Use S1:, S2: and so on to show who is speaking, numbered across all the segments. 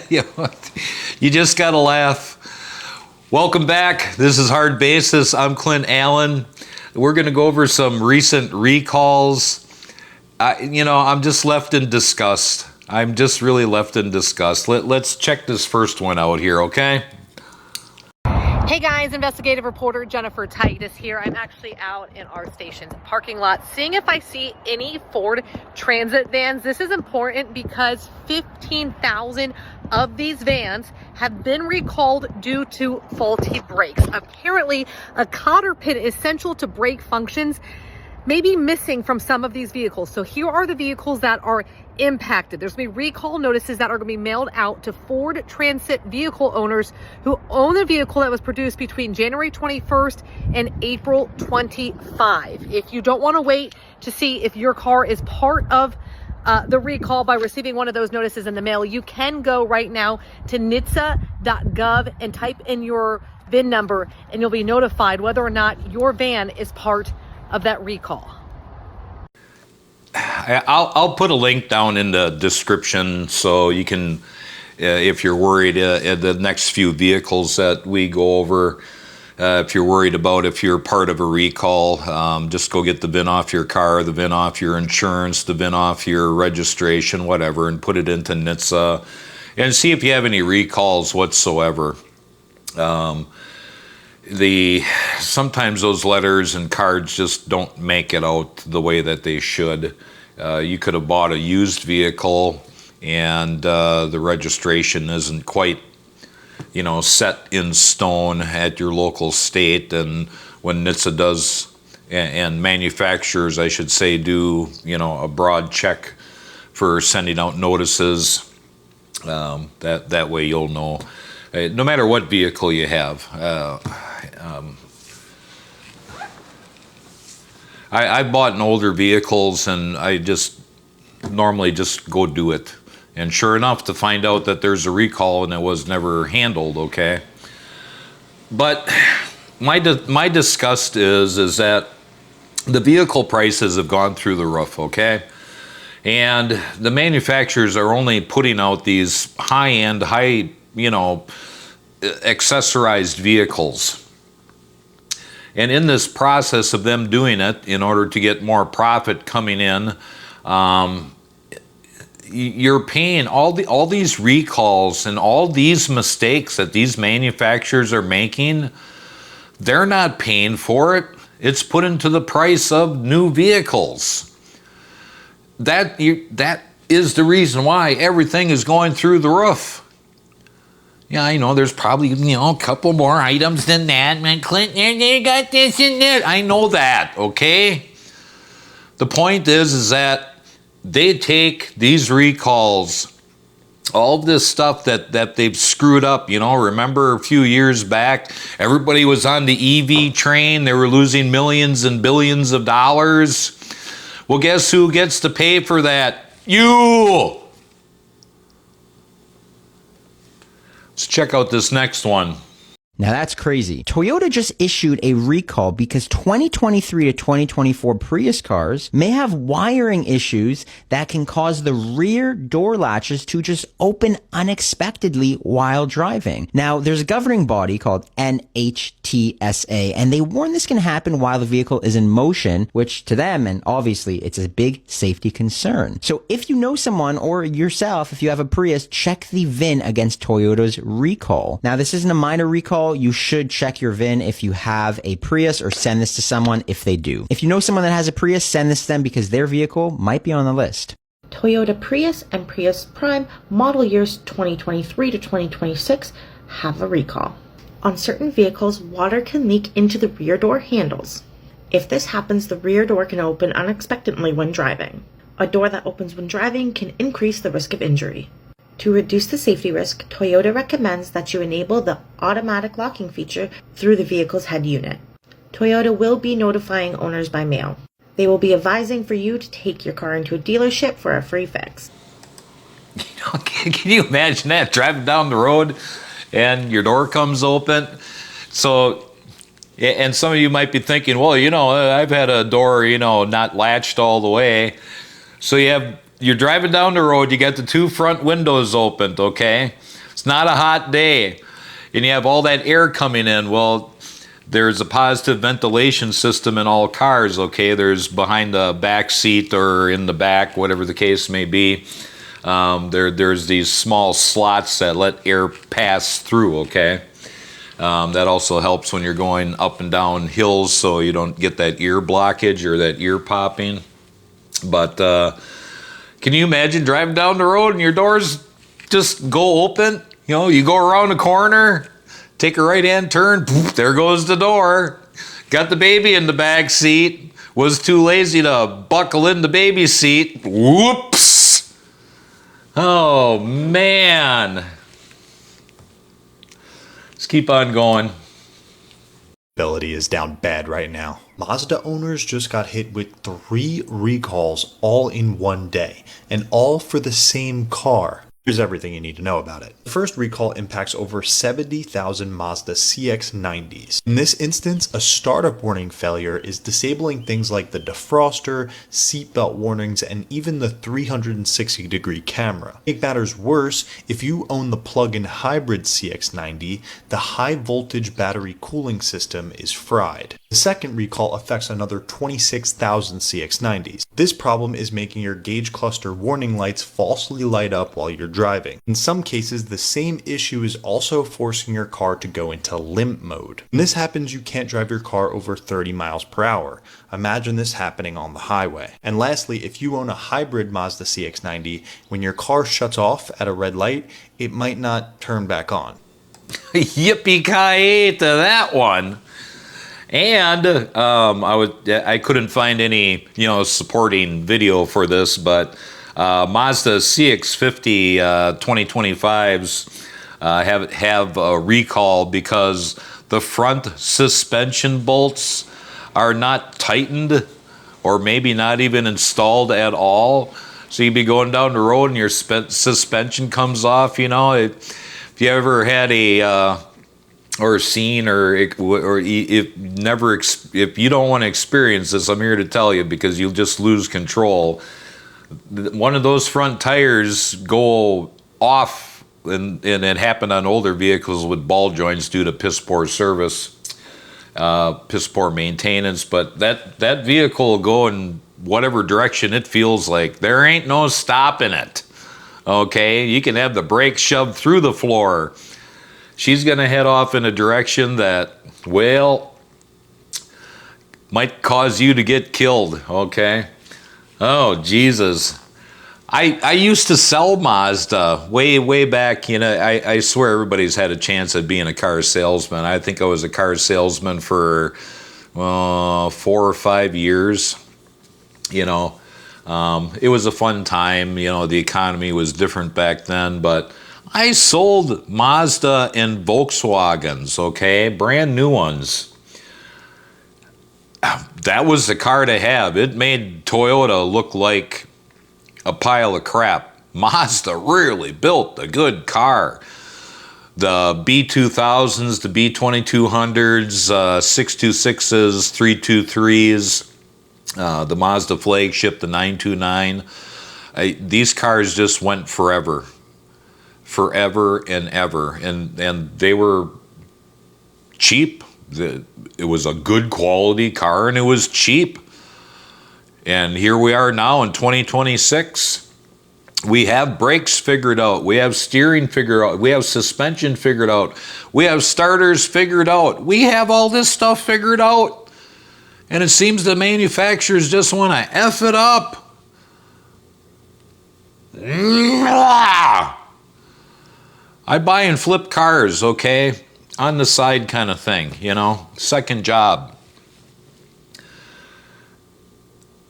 S1: you know, you just got to laugh. Welcome back. This is Hard Basis. I'm Clint Allen. We're going to go over some recent recalls. I'm just left in disgust. I'm just really left in disgust. Let's check this first one out here, okay?
S2: Hey guys, investigative reporter Jennifer Titus here. I'm actually out in our station's parking lot seeing if I see any Ford Transit vans. This is important because 15,000 of these vans have been recalled due to faulty brakes. Apparently, a cotter pin essential to brake functions may be missing from some of these vehicles. So here are the vehicles that are impacted. There's going to be recall notices that are going to be mailed out to Ford Transit vehicle owners who own a vehicle that was produced between January 21st and April 25. If you don't want to wait to see if your car is part of the recall by receiving one of those notices in the mail, you can go right now to NHTSA.gov and type in your VIN number, and you'll be notified whether or not your van is part of that recall.
S1: I'll put a link down in the description so you can, if you're worried, the next few vehicles that we go over, if you're worried about if you're part of a recall, just go get the VIN off your car, the VIN off your insurance, the VIN off your registration, whatever, and put it into NHTSA and see if you have any recalls whatsoever. Sometimes those letters and cards just don't make it out the way that they should. You could have bought a used vehicle and the registration isn't quite, set in stone at your local state. And when NHTSA does, and manufacturers, I should say, do, a broad check for sending out notices, that way you'll know. No matter what vehicle you have. I've bought in older vehicles and I just normally just go do it. And sure enough, to find out that there's a recall and it was never handled, okay? But my disgust is that the vehicle prices have gone through the roof, okay? And the manufacturers are only putting out these high-end, accessorized vehicles. And in this process of them doing it, in order to get more profit coming in, you're paying all these recalls and all these mistakes that these manufacturers are making. They're not paying for it. It's put into the price of new vehicles. That is the reason why everything is going through the roof. Yeah, I know there's probably, a couple more items than that. Man, Clint, they got this and that. I know that, okay? The point is that they take these recalls, all this stuff that they've screwed up. Remember a few years back, everybody was on the EV train. They were losing millions and billions of dollars. Well, guess who gets to pay for that? You! Let's check out this next one.
S3: Now that's crazy. Toyota just issued a recall because 2023 to 2024 Prius cars may have wiring issues that can cause the rear door latches to just open unexpectedly while driving. Now there's a governing body called NHTSA, and they warn this can happen while the vehicle is in motion, which to them, and obviously it's a big safety concern. So if you know someone or yourself, if you have a Prius, check the VIN against Toyota's recall. Now this isn't a minor recall. You should check your VIN if you have a Prius, or send this to someone if they do. If you know someone that has a Prius, send this to them because their vehicle might be on the list.
S4: Toyota Prius and Prius Prime model years 2023 to 2026 have a recall. On certain vehicles, water can leak into the rear door handles. If this happens, the rear door can open unexpectedly when driving. A door that opens when driving can increase the risk of injury. To reduce the safety risk, Toyota recommends that you enable the automatic locking feature through the vehicle's head unit. Toyota will be notifying owners by mail. They will be advising for you to take your car into a dealership for a free fix.
S1: Can you imagine that? Driving down the road and your door comes open. So, and some of you might be thinking, well, I've had a door, not latched all the way. So you have you're driving down the road, you got the two front windows opened, okay? It's not a hot day, and you have all that air coming in. Well, there's a positive ventilation system in all cars, okay? There's behind the back seat or in the back, whatever the case may be. There's these small slots that let air pass through, okay? That also helps when you're going up and down hills so you don't get that ear blockage or that ear popping. But can you imagine driving down the road and your doors just go open? You know, you go around the corner, take a right-hand turn, poof, there goes the door. Got the baby in the back seat, was too lazy to buckle in the baby seat. Whoops! Oh, man. Let's keep on going.
S5: Ability is down bad right now. Mazda owners just got hit with 3 recalls all in one day, and all for the same car. Here's everything you need to know about it. The first recall impacts over 70,000 Mazda CX-90s. In this instance, a startup warning failure is disabling things like the defroster, seatbelt warnings, and even the 360-degree camera. To make matters worse, if you own the plug-in hybrid CX-90, the high-voltage battery cooling system is fried. The second recall affects another 26,000 CX-90s. This problem is making your gauge cluster warning lights falsely light up while you're driving. In some cases, the same issue is also forcing your car to go into limp mode. When this happens, you can't drive your car over 30 miles per hour. Imagine this happening on the highway. And lastly, if you own a hybrid Mazda CX-90, when your car shuts off at a red light, it might not turn back on.
S1: Yippee-ki-yay to that one. And I couldn't find any, supporting video for this, but Mazda CX-50 2025s have a recall because the front suspension bolts are not tightened or maybe not even installed at all. So you'd be going down the road and your suspension comes off. If you ever had or seen or if you don't want to experience this, I'm here to tell you because you'll just lose control. One of those front tires go off, and it happened on older vehicles with ball joints due to piss poor service, piss poor maintenance. But that vehicle will go in whatever direction it feels like. There ain't no stopping it. Okay, you can have the brakes shoved through the floor. She's going to head off in a direction that, well, might cause you to get killed, okay? Oh, Jesus. I used to sell Mazda way back. I swear everybody's had a chance at being a car salesman. I think I was a car salesman for 4 or 5 years. It was a fun time. The economy was different back then, but I sold Mazda and Volkswagens, okay? Brand new ones. That was the car to have. It made Toyota look like a pile of crap. Mazda really built a good car. The B2000s, the B2200s, 626s, 323s, the Mazda flagship, the 929. These cars just went forever and ever, and they were cheap. It was a good quality car and it was cheap. And here we are now in 2026. We have brakes figured out, we have steering figured out, we have suspension figured out, we have starters figured out, we have all this stuff figured out, and it seems the manufacturers just want to F it up. I buy and flip cars, okay? On the side kind of thing, second job.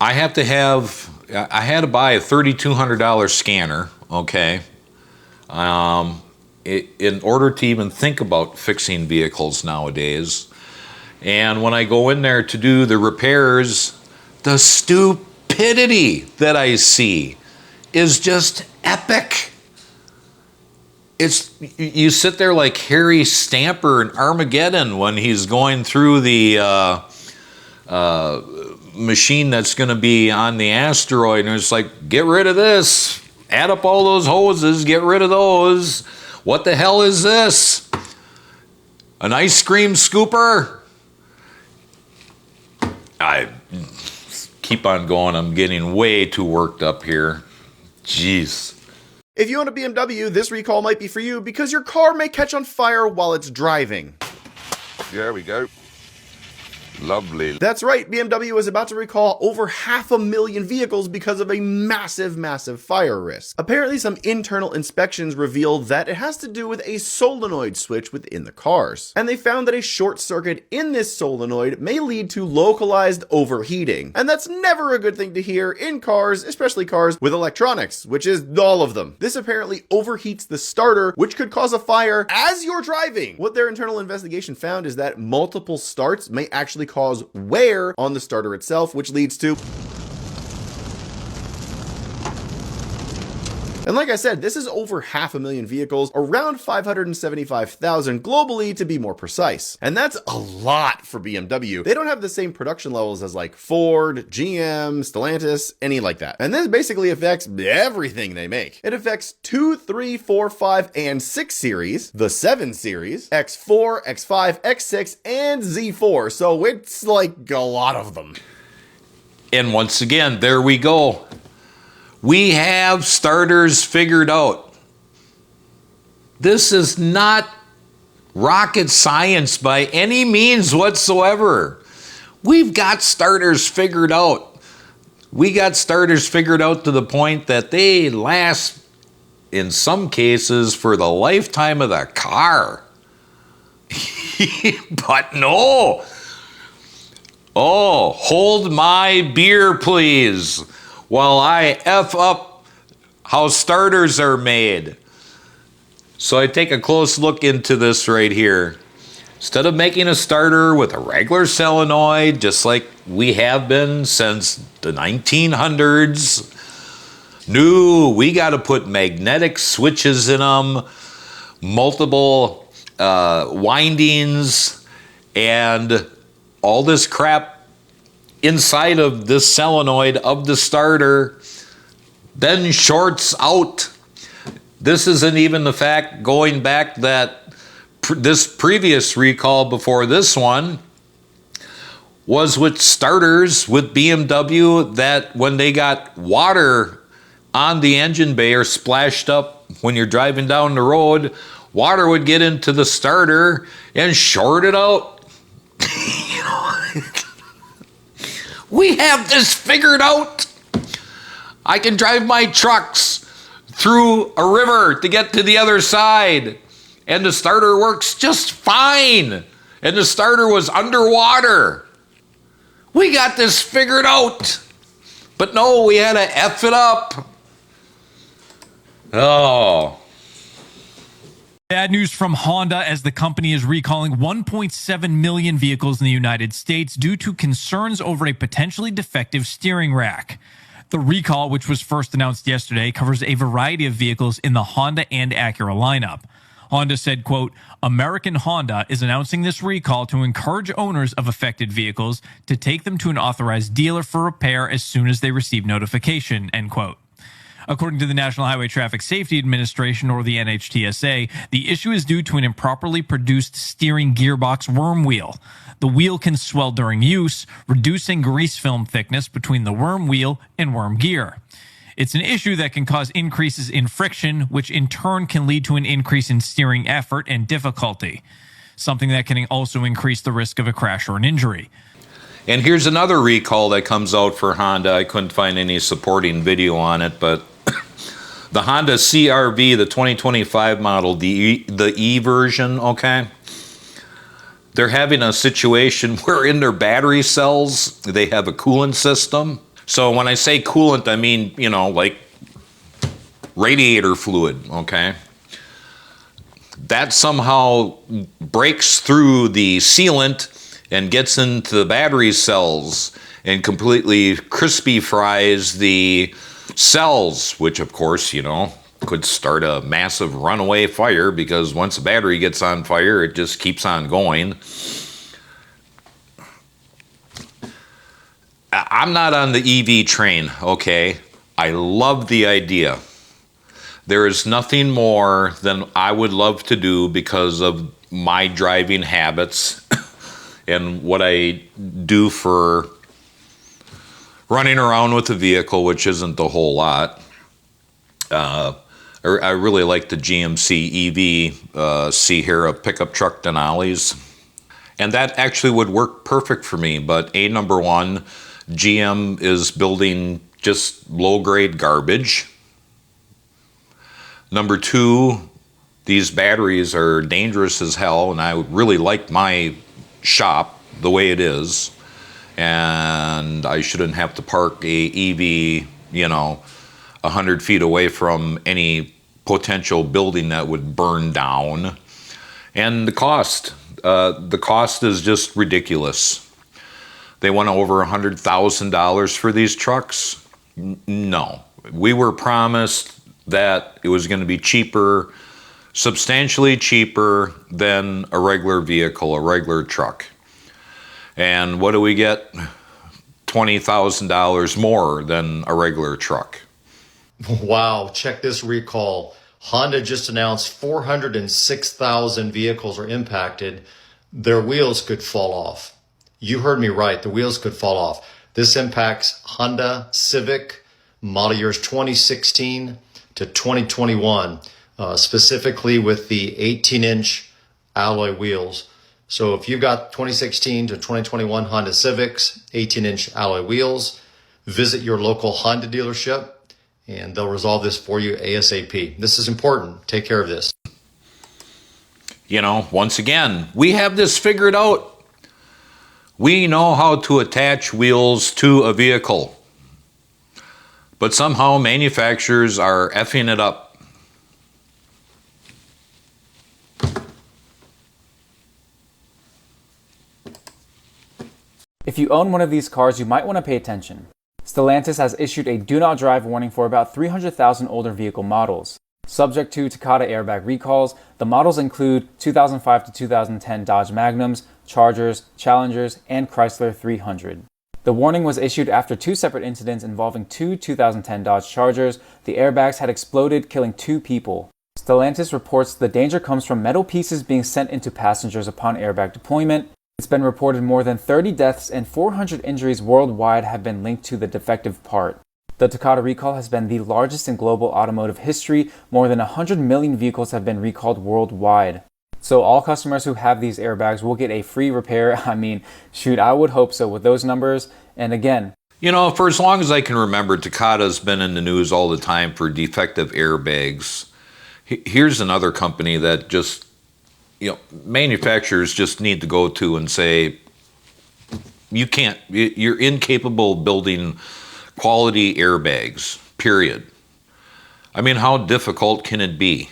S1: I had to buy a $3,200 scanner, okay? In order to even think about fixing vehicles nowadays. And when I go in there to do the repairs, the stupidity that I see is just epic. You sit there like Harry Stamper in Armageddon when he's going through the machine that's going to be on the asteroid, and it's like, get rid of this. Add up all those hoses, get rid of those. What the hell is this? An ice cream scooper? I keep on going. I'm getting way too worked up here. Jeez.
S6: If you own a BMW, this recall might be for you because your car may catch on fire while it's driving.
S7: There we go. Lovely.
S6: That's right, BMW is about to recall over 500,000 vehicles because of a massive fire risk. Apparently some internal inspections revealed that it has to do with a solenoid switch within the cars. And they found that a short circuit in this solenoid may lead to localized overheating. And that's never a good thing to hear in cars, especially cars with electronics, which is all of them. This apparently overheats the starter, which could cause a fire as you're driving. What their internal investigation found is that multiple starts may actually cause wear on the starter itself, which leads to... And like I said, this is over 500,000 vehicles, around 575,000 globally to be more precise. And that's a lot for BMW. They don't have the same production levels as like Ford, GM, Stellantis, any like that. And this basically affects everything they make. It affects 2, 3, 4, 5, and 6 series, the 7 series, X4, X5, X6, and Z4. So it's like a lot of them.
S1: And once again, there we go. We have starters figured out. This is not rocket science by any means whatsoever. We've got starters figured out. We got starters figured out to the point that they last, in some cases, for the lifetime of the car. But no. Oh, hold my beer, please, while I F up how starters are made. So I take a close look into this right here. Instead of making a starter with a regular solenoid, just like we have been since the 1900s, no, we got to put magnetic switches in them, multiple windings, and all this crap inside of this solenoid of the starter then shorts out. This isn't even the fact, going back, that this previous recall before this one was with starters with BMW, that when they got water on the engine bay or splashed up when you're driving down the road, water would get into the starter and short it out. We have this figured out. I can drive my trucks through a river to get to the other side, and the starter works just fine. And the starter was underwater. We got this figured out. But no, we had to F it up. Oh.
S8: Bad news from Honda, as the company is recalling 1.7 million vehicles in the United States due to concerns over a potentially defective steering rack. The recall, which was first announced yesterday, covers a variety of vehicles in the Honda and Acura lineup. Honda said, quote, American Honda is announcing this recall to encourage owners of affected vehicles to take them to an authorized dealer for repair as soon as they receive notification, end quote. According to the National Highway Traffic Safety Administration, or the NHTSA, the issue is due to an improperly produced steering gearbox worm wheel. The wheel can swell during use, reducing grease film thickness between the worm wheel and worm gear. It's an issue that can cause increases in friction, which in turn can lead to an increase in steering effort and difficulty, something that can also increase the risk of a crash or an injury.
S1: And here's another recall that comes out for Honda. I couldn't find any supporting video on it, but the Honda CR-V, the 2025 model, the E version, okay? They're having a situation where in their battery cells, they have a coolant system. So when I say coolant, I mean, you know, like radiator fluid, okay? That somehow breaks through the sealant and gets into the battery cells and completely crispy fries the cells, which of course, you know, could start a massive runaway fire, because once a battery gets on fire, it just keeps on going. I'm not on the EV train, okay? I love the idea. There is nothing more than I would love to do because of my driving habits and what I do for running around with the vehicle, which isn't a whole lot. I really like the GMC EV Sierra pickup truck Denali's. And that actually would work perfect for me, but number one, GM is building just low-grade garbage. Number two, these batteries are dangerous as hell, and I really like my shop the way it is. And I shouldn't have to park a EV, 100 feet away from any potential building that would burn down. And the cost is just ridiculous. They want over $100,000 for these trucks. No, we were promised that it was going to be cheaper, substantially cheaper than a regular vehicle, a regular truck. And what do we get? $20,000 more than a regular truck.
S9: Wow, check this recall. Honda just announced 406,000 vehicles are impacted. Their wheels could fall off. You heard me right, the wheels could fall off. This impacts Honda Civic, model years 2016 to 2021, specifically with the 18-inch alloy wheels. So if you've got 2016 to 2021 Honda Civics, 18-inch alloy wheels, visit your local Honda dealership and they'll resolve this for you ASAP. This is important. Take care of this.
S1: Once again, we have this figured out. We know how to attach wheels to a vehicle. But somehow manufacturers are effing it up.
S10: If you own one of these cars, you might want to pay attention. Stellantis has issued a do not drive warning for about 300,000 older vehicle models. Subject to Takata airbag recalls, the models include 2005 to 2010 Dodge Magnums, Chargers, Challengers, and Chrysler 300. The warning was issued after two separate incidents involving two 2010 Dodge Chargers. The airbags had exploded, killing 2 people. Stellantis reports the danger comes from metal pieces being sent into passengers upon airbag deployment. It's been reported more than 30 deaths and 400 injuries worldwide have been linked to the defective part. The Takata recall has been the largest in global automotive history. More than 100 million vehicles have been recalled worldwide. So all customers who have these airbags will get a free repair. I mean, shoot, I would hope so with those numbers. And again,
S1: for as long as I can remember, Takata's been in the news all the time for defective airbags. Here's another company that just, manufacturers just need to go to and say, you're incapable of building quality airbags, period. I mean, how difficult can it be?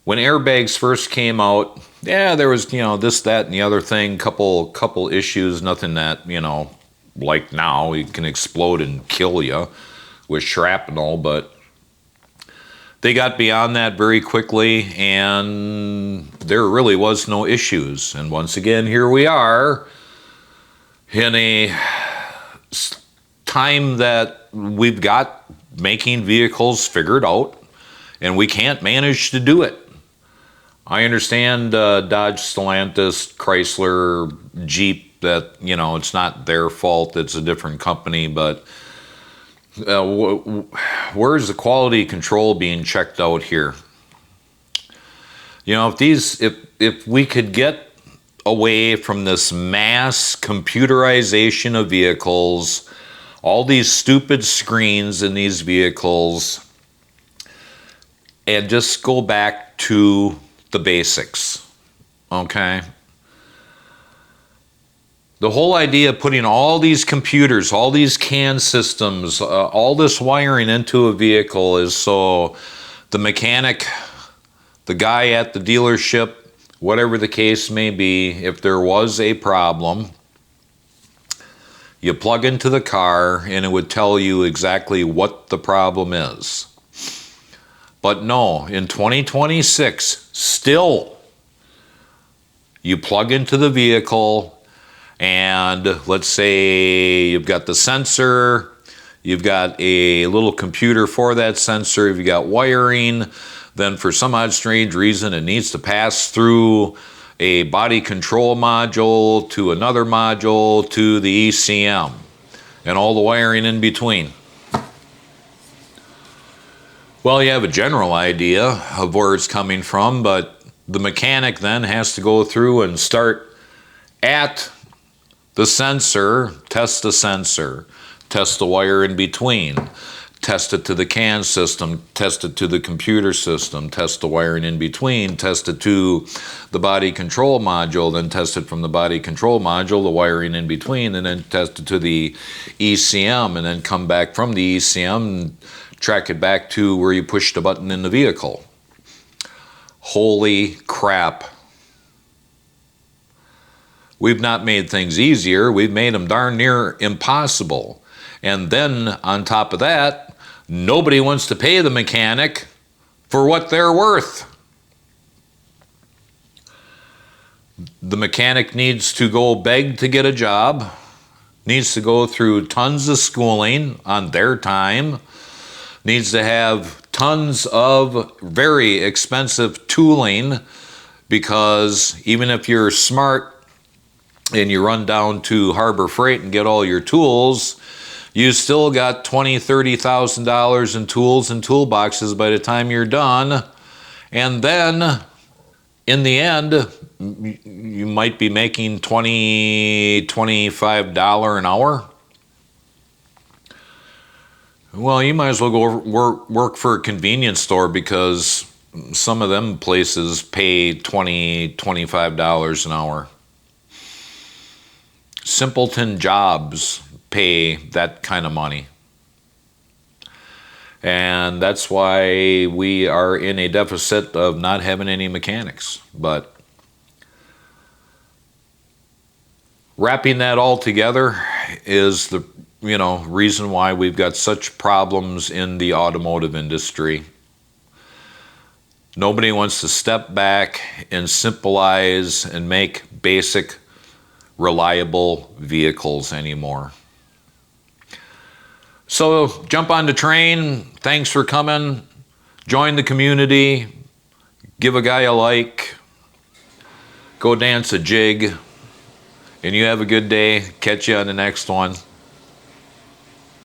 S1: When airbags first came out, there was, this, that, and the other thing, couple issues, nothing that, like now, it can explode and kill you with shrapnel, but they got beyond that very quickly, and there really was no issues. And once again, here we are in a time that we've got making vehicles figured out, and we can't manage to do it. I understand Dodge, Stellantis, Chrysler, Jeep, that, it's not their fault, it's a different company, but where's the quality control being checked out here? If we could get away from this mass computerization of vehicles, all these stupid screens in these vehicles, and just go back to the basics, okay? The whole idea of putting all these computers, all these CAN systems, all this wiring into a vehicle is so the mechanic, the guy at the dealership, whatever the case may be, if there was a problem, you plug into the car and it would tell you exactly what the problem is. But no, in 2026, still, you plug into the vehicle And let's say you've got the sensor, you've got a little computer for that sensor, you've got wiring, then for some odd strange reason it needs to pass through a body control module to another module to the ECM and all the wiring in between. Well, you have a general idea of where it's coming from, but the mechanic then has to go through and start at the sensor, test the wire in between, test it to the CAN system, test it to the computer system, test the wiring in between, test it to the body control module, then test it from the body control module, the wiring in between, and then test it to the ECM, and then come back from the ECM and track it back to where you pushed a button in the vehicle. Holy crap. We've not made things easier, we've made them darn near impossible. And then on top of that, nobody wants to pay the mechanic for what they're worth. The mechanic needs to go beg to get a job, needs to go through tons of schooling on their time, needs to have tons of very expensive tooling, because even if you're smart and you run down to Harbor Freight and get all your tools, you still got $20,000, $30,000 in tools and toolboxes by the time you're done. And then in the end, you might be making $20, $25 an hour. Well, you might as well go work for a convenience store, because some of them places pay $20, $25 an hour. Simpleton jobs pay that kind of money. And that's why we are in a deficit of not having any mechanics. But wrapping that all together is the reason why we've got such problems in the automotive industry. Nobody wants to step back and simplify and make basic, reliable vehicles anymore. So jump on the train. Thanks for coming. Join the community. Give a guy a like. Go dance a jig. And you have a good day. Catch you on the next one.